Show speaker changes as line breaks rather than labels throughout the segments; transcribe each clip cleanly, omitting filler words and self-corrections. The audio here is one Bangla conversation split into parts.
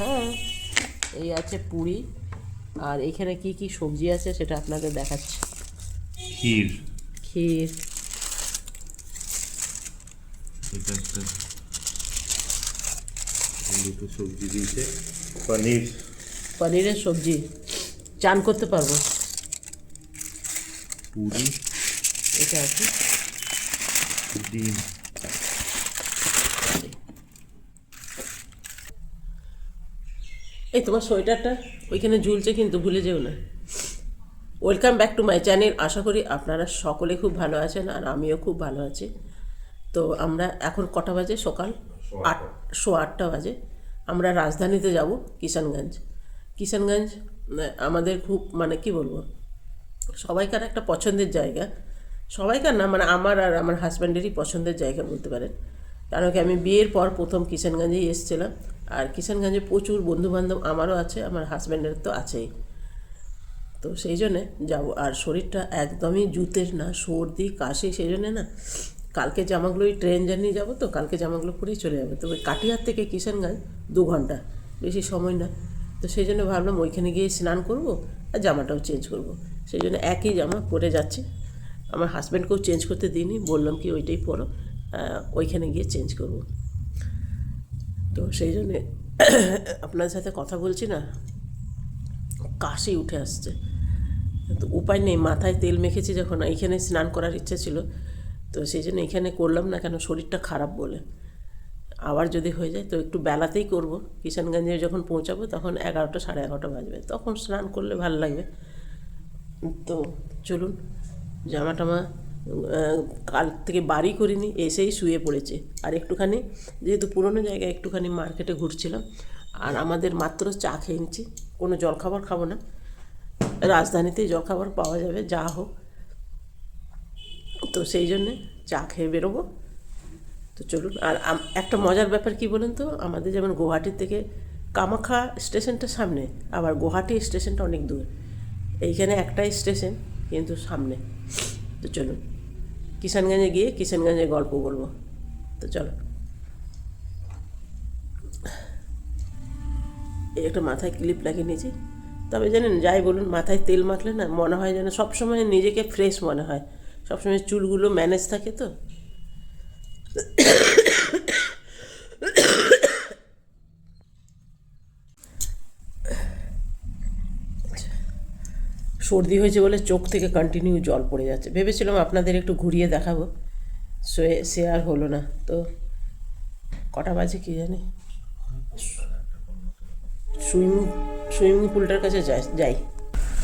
হ্যাঁ, এই আছে পুরি, আর এখানে কি কি সবজি আছে সেটা আপনাদের দেখাচ্ছি।
ক্ষীর,
ক্ষীর,
এটা একটা দুটো সবজি দিয়েছে, পনির,
পনিরের সবজি, চান করতে পারবো।
পুরি,
এটা আছে
ডিম।
এই তোমার সোয়েটারটা ওইখানে ঝুলছে, কিন্তু ভুলে যেও না। Welcome back to my channel. আশা করি আপনারা সকলে খুব ভালো আছেন, আর আমিও খুব ভালো আছি। তো আমরা এখন কটা বাজে? সকাল 8:30 বাজে। আমরা রাজধানীতে যাব, কিষানগঞ্জ। কিষানগঞ্জ আমাদের খুব মানে কি বলবো, সবাইকার একটা পছন্দের জায়গা। সবাইকার না, মানে আমার আর আমার হাজব্যান্ডেরই পছন্দের জায়গা বলতে পারেন। কারণ কি, আমি বিয়ের পর প্রথম কিষানগঞ্জেই এসেছিলাম। আর কিষানগঞ্জে প্রচুর বন্ধুবান্ধব আমারও আছে, আমার হাজব্যান্ডের তো আছেই। তো সেই জন্যে যাবো। আর শরীরটা একদমই জুতের না, সর্দি কাশি, সেই জন্যে না কালকে জামাগুলো, ওই ট্রেন জার্নি যাবো তো, কালকে জামাগুলো পরেই চলে যাবে। তো ওই কাটিহার থেকে কিষানগঞ্জ 2 ঘন্টা, বেশি সময় না। তো সেই জন্য ভাবলাম ওইখানে গিয়ে স্নান করব আর জামাটাও চেঞ্জ করব। সেই জন্য একই জামা পরে যাচ্ছি। আমার হাজব্যান্ডকেও চেঞ্জ করতে দিইনি, বললাম কি ওইটাই পরো, ওইখানে গিয়ে চেঞ্জ করব। তো সেই জন্যে আপনাদের সাথে কথা বলছি না, কাশি উঠে আসছে। তো উপায় নেই, মাথায় তেল মেখেছি যখন, এইখানে স্নান করার ইচ্ছা ছিল, তো সেই জন্য এখানে করলাম না, কেন শরীরটা খারাপ বলে। আবার যদি হয়ে যায় তো একটু বেলাতেই করব। কিষানগঞ্জে যখন পৌঁছাবো তখন 11টা 11:30 বাজবে, তখন স্নান করলে ভালো লাগবে। তো চলুন, জামা টামা কাল থেকে বাড়ি করিনি, এসেই শুয়ে পড়েছে। আর একটুখানি, যেহেতু পুরনো জায়গায়, একটুখানি মার্কেটে ঘুরছিলাম। আর আমাদের মাত্র চা খেয়ে নিচ্ছি, কোনো জলখাবার খাবো না। রাজধানীতেই জলখাবার পাওয়া যাবে যা হোক, তো সেই জন্যে চা খেয়ে বেরোবো। তো চলুন। আর একটা মজার ব্যাপার কি বলুন তো, আমাদের যেমন গুয়াহাটির থেকে কামাখ্যা স্টেশনটা সামনে, আবার গুয়াহাটি স্টেশনটা অনেক দূর। এইখানে একটাই স্টেশন, কিন্তু সামনে। তো চলুন, কিষানগঞ্জে গিয়ে কিষানগঞ্জে গল্প বলবো। তো চলো। এই একটা মাথায় ক্লিপ লাগিয়ে নিয়েছি। তবে জানেন, যাই বলুন, মাথায় তেল মাখলে না মনে হয় যেন সবসময় নিজেকে ফ্রেশ মনে হয়, সবসময় চুলগুলো ম্যানেজ থাকে। তো সর্দি হয়েছে বলে চোখ থেকে কন্টিনিউ জল পড়ে যাচ্ছে। ভেবেছিলাম আপনাদের একটু ঘুরিয়ে দেখাবো, সে আর হলো না। তো কটা বাজে কি জানি, সুইমিং পুলটার কাছে যাই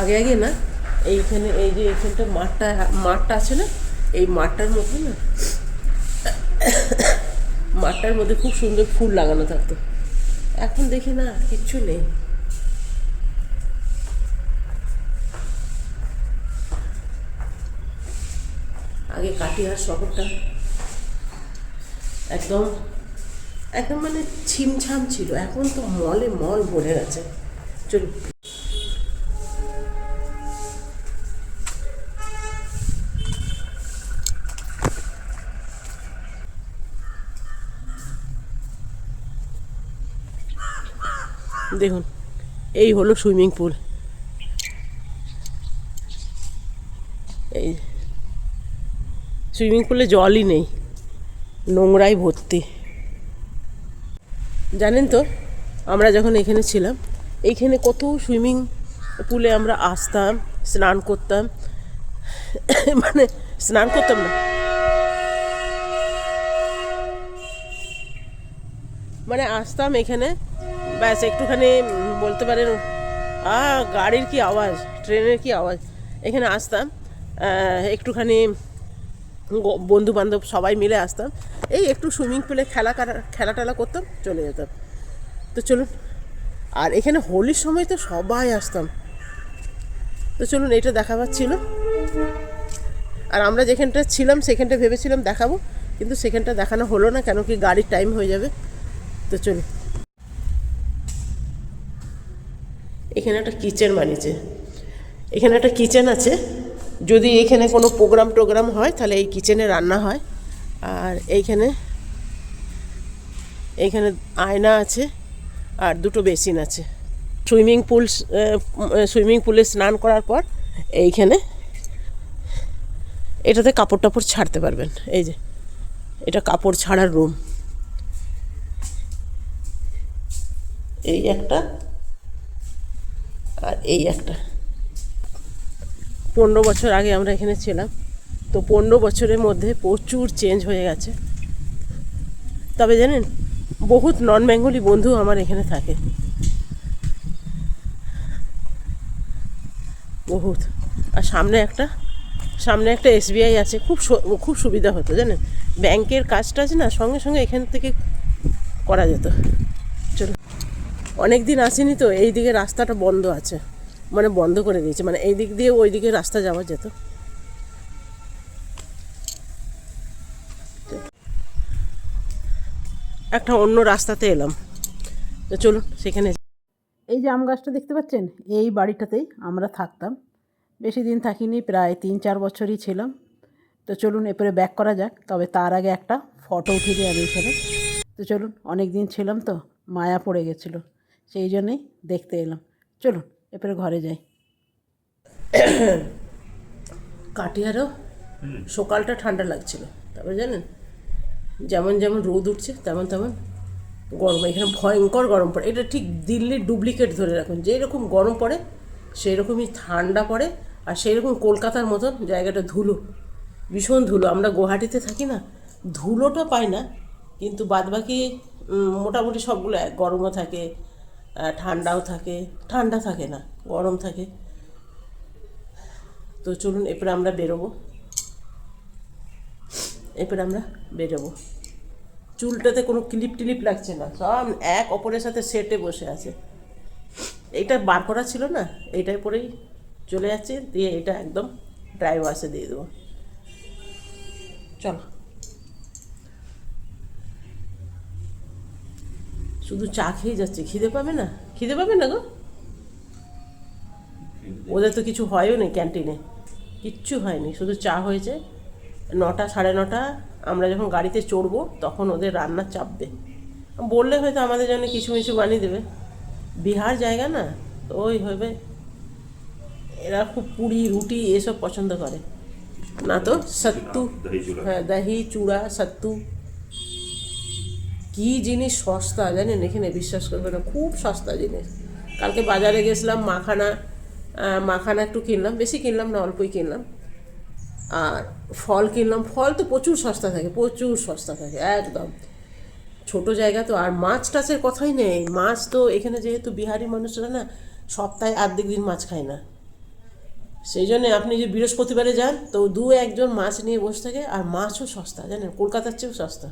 আগে আগে না। এইখানে এই যে এইখানটা মাঠটা আছে না, এই মাঠটার মধ্যে না, মাঠটার মধ্যে খুব সুন্দর ফুল লাগানো থাকতো। এখন দেখি না, কিচ্ছু নেই। আগে কাটিহার শহরটা একদম একদম মানে ছিমছাম ছিল, এখন তো মলে মল ভরে গেছে। চলুন। দেখুন, এই হলো সুইমিং পুল। এই সুইমিং পুলে জলই নেই, নোংরায় ভর্তি। জানেন তো, আমরা যখন এখানে ছিলাম, এইখানে কত সুইমিং পুলে আমরা আসতাম, স্নান করতাম। মানে স্নান করতাম না, মানে আসতাম এখানে, ব্যাস একটুখানি বলতে পারেন গাড়ির কি আওয়াজ, ট্রেনের কি আওয়াজ, এখানে আসতাম একটুখানি, বন্ধু বান্ধব সবাই মিলে আসতাম, এই একটু সুইমিং পুলে খেলা টেলা করতাম, চলে যেতাম। তো চলুন। আর এখানে হোলির সময় তো সবাই আসতাম। তো চলুন, এটা দেখাবার ছিল। আর আমরা যেখানটা ছিলাম সেখানটা ভেবেছিলাম দেখাবো, কিন্তু সেখানটা দেখানো হলো না, কেন কি গাড়ির টাইম হয়ে যাবে। তো চলুন। এখানে একটা কিচেন বানিয়েছে, এখানে একটা কিচেন আছে। যদি এখানে কোনো প্রোগ্রাম হয় তাহলে এই কিচেনে রান্না হয়। আর এইখানে আয়না আছে, আর দুটো বেসিন আছে। সুইমিং পুলে স্নান করার পর এইখানে এটাতে কাপড় টাপড় ছাড়তে পারবেন। এই যে এটা কাপড় ছাড়ার রুম। এই একটা আর এই একটা। 15 বছর আগে আমরা এখানে ছিলাম, তো 15 বছরের মধ্যে প্রচুর চেঞ্জ হয়ে গেছে। তবে জানেন, বহুত নন বেঙ্গলি বন্ধু আমার এখানে থাকে, বহুত। আর সামনে একটা SBI আছে, খুব সুবিধা হতো জানেন, ব্যাংকের কাজটা আছে না, সঙ্গে সঙ্গে এখান থেকে করা যেত। চলো, অনেক দিন আসেনি তো, এই দিকে রাস্তাটা বন্ধ আছে, মানে বন্ধ করে দিয়েছে, মানে এই দিক দিয়ে ওই দিকে রাস্তা যাওয়া যেত। একটা অন্য রাস্তাতে এলাম, তো চলুন সেখানে। এই যে আম গাছটা দেখতে পাচ্ছেন, এই বাড়িটাতেই আমরা থাকতাম। বেশি দিন থাকিনি, প্রায় 3-4 বছরই ছিলাম। তো চলুন এরপরে ব্যাক করা যাক, তবে তার আগে একটা ফটো উঠিয়ে দিই আমি এখানে। তো চলুন, অনেক দিন ছিলাম তো মায়া পড়ে গেছিলো, সেই জন্যেই দেখতে এলাম। চলুন এরপরে ঘরে যাই। কাটিয়ারও সকালটা ঠান্ডা লাগছিল, তবে জানেন যেমন যেমন রোদ উঠছে তেমন তেমন গরম। এখানে ভয়ঙ্কর গরম পড়ে, এটা ঠিক দিল্লির ডুপ্লিকেট ধরে রাখুন। যেরকম গরম পড়ে সেই রকমই ঠান্ডা পড়ে, আর সেই রকম কলকাতার মতন জায়গাটা ধুলো, ভীষণ ধুলো। আমরা গুয়াহাটিতে থাকি না, ধুলোটা পাই না, কিন্তু বাদবাকি মোটামুটি সবগুলো এক। গরমও থাকে, ঠান্ডাও থাকে, ঠান্ডা থাকে না, গরম থাকে। তো চলুন এরপরে আমরা বেরোবো। চুলটাতে কোনো ক্লিপ টিলিপ লাগছে না, সব এক অপরের সাথে সেটে বসে আছে। এইটা বার করা ছিল না, এইটাই পরেই চলে যাচ্ছে, দিয়ে এটা একদম ড্রাই ওয়াশে দিয়ে দেবো। চলো, শুধু চা খেয়ে যাচ্ছে, খিদে পাবে না গো। ওদের তো কিছু হয়ও নি ক্যান্টিনে, কিচ্ছু হয়নি, শুধু চা হয়েছে। 9টা 9:30 আমরা যখন গাড়িতে চড়বো তখন ওদের রান্না চাপবে, বললে হয়তো আমাদের জন্য কিছু মিছু বানিয়ে দেবে। বিহার জায়গা না, তো ওই হবে, এরা খুব পুরি রুটি এসব পছন্দ করে না। তো সত্তু, হ্যাঁ, দহি চূড়া সত্তু, কী জিনিস সস্তা জানেন এখানে, বিশ্বাস করবে না, খুব সস্তা জিনিস। কালকে বাজারে গেছিলাম, মাখানা একটু কিনলাম, বেশি কিনলাম না, অল্পই কিনলাম। আর ফল কিনলাম, ফল তো প্রচুর সস্তা থাকে একদম। ছোট জায়গা তো। আর মাছ টাছের কথাই নেই, মাছ তো এখানে যেহেতু বিহারি মানুষরা না সপ্তাহে অর্ধেক দিন মাছ খায় না, সেই জন্যে আপনি যে বৃহস্পতিবারে যান তো 2-1 জন মাছ নিয়ে বসে থাকে, আর মাছও সস্তা জানেন, কলকাতার চেয়েও সস্তা।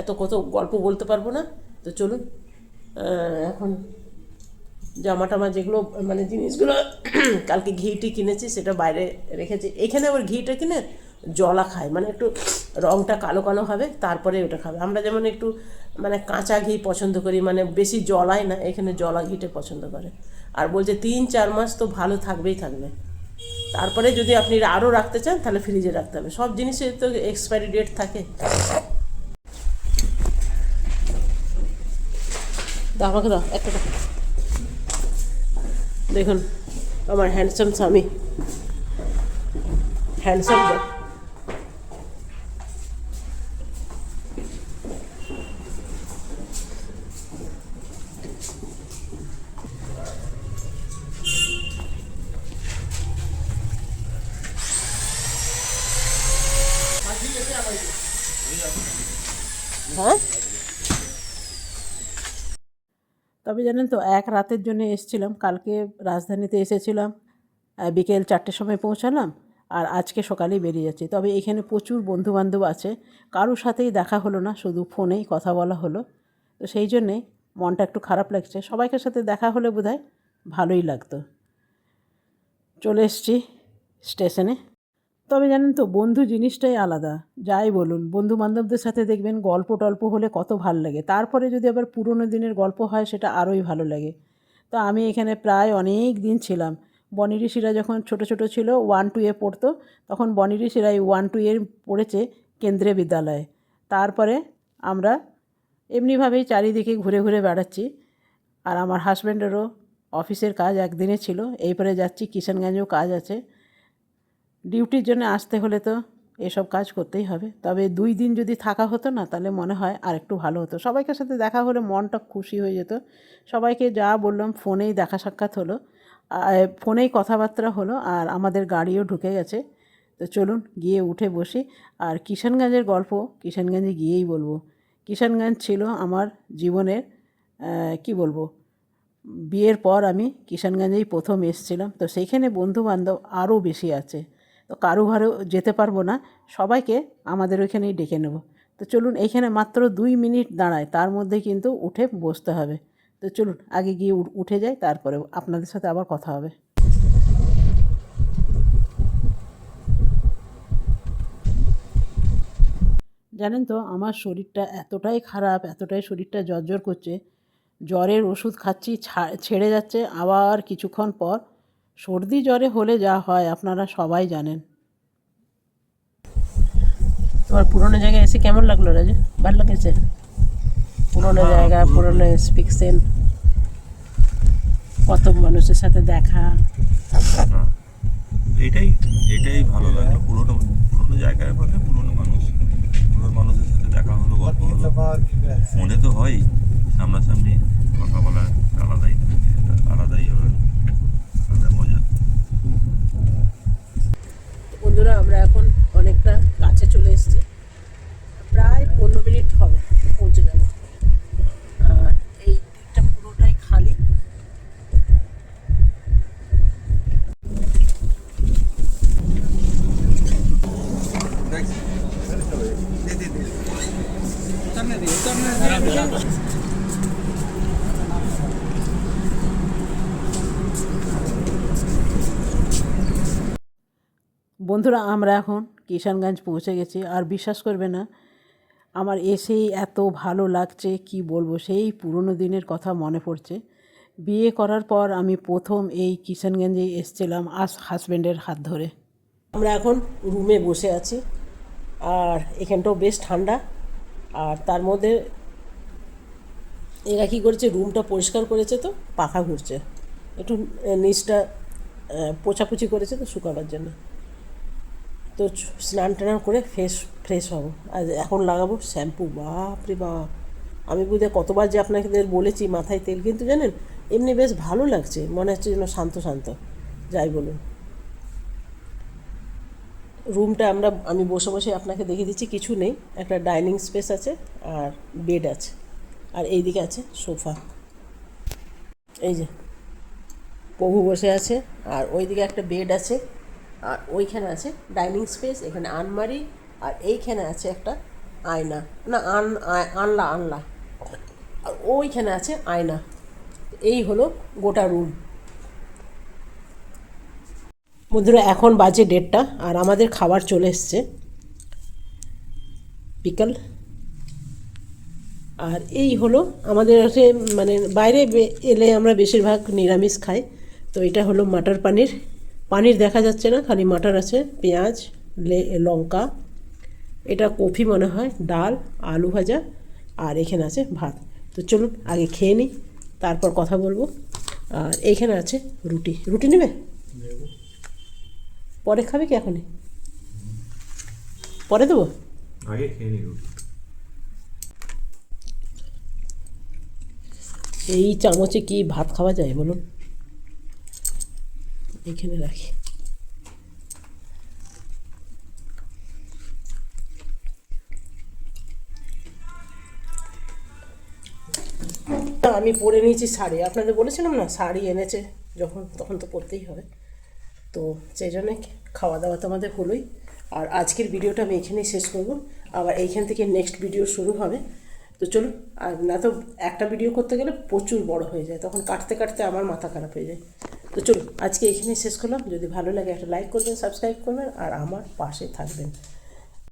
এত কত গল্প বলতে পারবো না। তো চলুন, এখন জামা টামা যেগুলো মানে জিনিসগুলো কালকে ঘিটি কিনেছি সেটা বাইরে রেখেছি। এখানে আবার ঘিটা কিনে জলা খায়, মানে একটু রঙটা কালো কালো হবে, তারপরে ওটা খাবে। আমরা যেমন একটু মানে কাঁচা ঘি পছন্দ করি, মানে বেশি জলায় না, এখানে জলা ঘিটা পছন্দ করে। আর বলছে 3-4 মাস তো ভালো থাকবে, তারপরে যদি আপনি আরও রাখতে চান তাহলে ফ্রিজে রাখতে হবে। সব জিনিসের তো এক্সপায়ারি ডেট থাকে। আমাকে দাও একটা, দেখুন আমার হ্যান্ডসাম স্বামী, হ্যান্ডসাম। হ্যাঁ, তবে জানেন তো, এক রাতের জন্য এসেছিলাম। কালকে রাজধানীতে এসেছিলাম, বিকেল 4টের সময় পৌঁছালাম, আর আজকে সকালেই বেরিয়ে যাচ্ছি। তবে এখানে প্রচুর বন্ধুবান্ধব আছে, কারোর সাথেই দেখা হলো না, শুধু ফোনেই কথা বলা হলো। তো সেই জন্যে মনটা একটু খারাপ লাগছে। সবাইকার সাথে দেখা হলে বোধহয় ভালোই লাগতো। চলে এসেছি স্টেশনে। তবে জানেন তো, বন্ধু জিনিসটাই আলাদা। যাই বলুন, বন্ধু বান্ধবদের সাথে দেখবেন গল্প টল্প হলে কত ভালো লাগে, তারপরে যদি আবার পুরনো দিনের গল্প হয় সেটা আরোই ভালো লাগে। তো আমি এখানে প্রায় অনেক দিন ছিলাম। বনি ঋষিরা যখন ছোট ছোট ছিল, 1-2 পড়তো, তখন বনি ঋষিরা 1-2 পড়েছে কেন্দ্রীয় বিদ্যালয়ে। তারপরে আমরা এমনিভাবেই চারিদিকে ঘুরে ঘুরে বেড়াচ্ছি।
আর আমার হাজব্যান্ডেরও অফিসের কাজ একদিনে ছিল, এইবারে যাচ্ছি কিষানগঞ্জেও কাজ আছে। ডিউটির জন্য আসতে হলে তো এসব কাজ করতেই হবে। তবে 2 দিন যদি থাকা হতো না, তাহলে মনে হয় আর একটু ভালো হতো। সবাইকার সাথে দেখা হলে মনটা খুশি হয়ে যেত। সবাইকে যা বললাম ফোনেই দেখা সাক্ষাৎ হলো, ফোনেই কথাবার্তা হলো, আর আমাদের গাড়িও ঢুকে গেছে। তো চলুন গিয়ে উঠে বসি। আর কিষানগঞ্জের গল্প কিষানগঞ্জে গিয়েই বলবো। কিষানগঞ্জ ছিল আমার জীবনের কি বলবো, বিয়ের পর আমি কিষানগঞ্জেই প্রথম এসেছিলাম। তো সেইখানে বন্ধুবান্ধব আরও বেশি আছে। তো কারো ঘরেও যেতে পারবো না, সবাইকে আমাদের ওইখানেই ডেকে নেব। তো চলুন, এইখানে মাত্র 2 মিনিট দাঁড়ায়, তার মধ্যে কিন্তু উঠে বসতে হবে। তো চলুন আগে গিয়ে উঠে যাই, তারপরে আপনাদের সাথে আবার কথা হবে। জানেন তো, আমার শরীরটা এতটাই খারাপ, এতটাই শরীরটা জ্বর করছে। জ্বরের ওষুধ খাচ্ছি, ছেড়ে যাচ্ছে, আবার কিছুক্ষণ পর সর্দি জ্বরে হলে যা হয় আপনারা সবাই জানেন।
তোমার পুরোনো জায়গায় এসে কেমন লাগলো রাজু? ভালো লেগেছে? পুরোনো জায়গা, পুরোনো স্পিকসেন, কত মানুষের সাথে দেখা।
এটাই এটাই ভালো লাগে। পুরোনো পুরোনো জায়গায় বলে পুরোনো মানুষের সাথে দেখা হলো, গল্প হলো। ফোনে তো হয়, সামনাসামনি কথা বলা আলাদাই আলাদাই আলাদা মজা।
বন্ধুরা, আমরা এখন অনেকটা কাছে চলে এসেছি, প্রায় 15 মিনিট হবে পৌঁছে যাব। আর এই দিকটা পুরোটাই খালি।
বন্ধুরা, আমরা এখন কিষানগঞ্জ পৌঁছে গেছি। আর বিশ্বাস করবে না, আমার এসেই এত ভালো লাগছে, কি বলবো, সেই পুরনো দিনের কথা মনে পড়ছে। বিয়ে করার পর আমি প্রথম এই কিষানগঞ্জে এসেছিলাম হাজব্যান্ডের হাত ধরে।
আমরা এখন রুমে বসে আছি, আর এখানটাও বেশ ঠান্ডা। আর তার মধ্যে এরা কী করেছে, রুমটা পরিষ্কার করেছে, তো পাখা ঘুরছে, একটু নিচটা পোছাপুছি করেছে তো শুকাবার জন্য। তো স্নান টান করে ফ্রেশ হব। আর এখন লাগাবো শ্যাম্পু। বাপরে বাপ, আমি বোধহয় কতবার যে আপনাদের বলেছি মাথায় তেল, কিন্তু জানেন এমনি বেশ ভালো লাগছে, মনে হচ্ছে যেন শান্ত শান্ত। যাই বলুন, রুমটা আমি বসে বসে আপনাকে দেখিয়ে দিচ্ছি। কিছু নেই, একটা ডাইনিং স্পেস আছে আর বেড আছে, আর এইদিকে আছে সোফা। এই যে প্রভু বসে আছে, আর ওইদিকে একটা বেড আছে, আর ওইখানে আছে ডাইনিং স্পেস, এখানে আলমারি, আর এইখানে আছে একটা আয়না, না আনলা, আর ওইখানে আছে আয়না। এই হলো গোটা রুম। বন্ধুরা, এখন বাজে 1:30, আর আমাদের খাবার চলে এসছে বিকাল। আর এই হলো আমাদের মানে বাইরে এলে আমরা বেশিরভাগ নিরামিষ খাই। তো এটা হলো মাটার পানির দেখা যাচ্ছে না, খালি মাটার আছে, পেঁয়াজ, লঙ্কা, এটা কফি মনে হয়, ডাল, আলু ভাজা, আর এখানে আছে ভাত। তো চলুন আগে খেয়ে নিই, তারপর কথা বলবো। আর এইখানে আছে রুটি নেবে? পরে খাবে কি এখনই? পরে দেবো?
আগে খেয়ে নিই।
এই চামচে কি ভাত খাওয়া যায় বলুন? এখানে রাখি। আমি পরে নিয়েছি শাড়ি, আপনাদের বলেছিলাম না শাড়ি এনেছে তখন তো পরতেই হবে। তো সেই জন্য খাওয়া দাওয়া তো আমাদের হলোই। আর আজকের ভিডিওটা আমি এখানেই শেষ করব, আবার এইখান থেকে নেক্সট ভিডিও শুরু হবে। তো চলুন, আর না তো একটা ভিডিও করতে গেলে প্রচুর বড় হয়ে যায়, তখন কাটতে কাটতে আমার মাথা খারাপ হয়ে যায়। তো চলুন আজকে এখানেই শেষ করলাম। যদি ভালো লাগে একটা লাইক করবেন, সাবস্ক্রাইব করবেন, আর আমার পাশে থাকবেন।